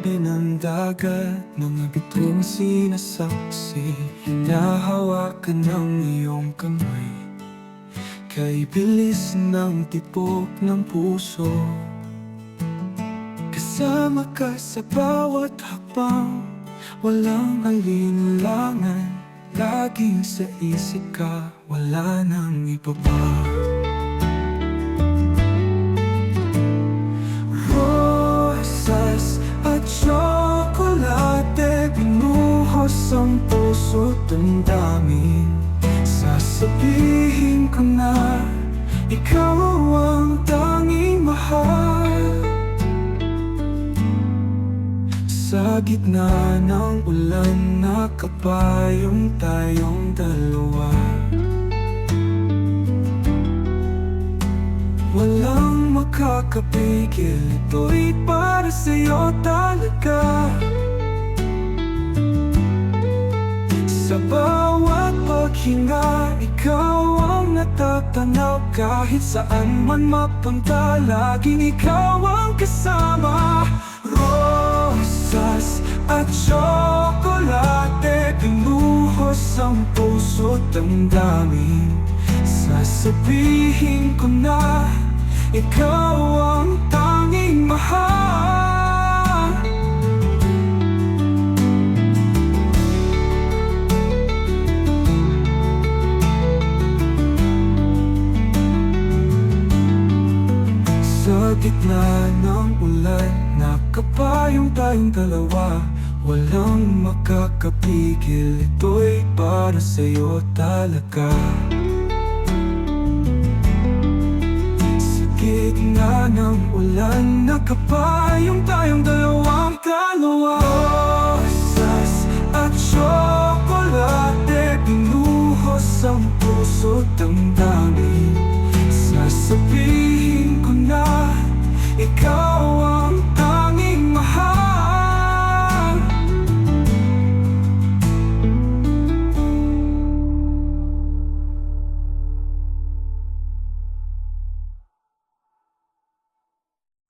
tabi ng dagat, mga bituing sinasaksi, hinahawakan ng iyong kamay. Kay bilis ng tibok ng puso, kasama ka sa bawat hakbang, walang alinlangan, laging sa isip ka, wala nang iba pa. Rosas at tsokolate, binuhos ang puso't damdamin. Sasabihin ko na ikaw ang tanging mahal. Sa gitna ng ulan, nakapayong tayong dalawa. Walang makakapigil, ito'y para sa'yo talaga. Sa bawat paghinga, ikaw ang natatanaw. Kahit saan man mapunta, laging ikaw ang kasama. Rosas at tsokolate, binuhos ang puso't damdamin. Sasabihin ko na ikaw ang tanging mahal. Sa gitna ng ulan, nakapayong tayong dalawa. Walang makakapigil, ito'y para sa'yo talaga. Sa gitna ng ulan, nakapayong tayong dalawa. Rosas at tsokolate, binuhos ang puso't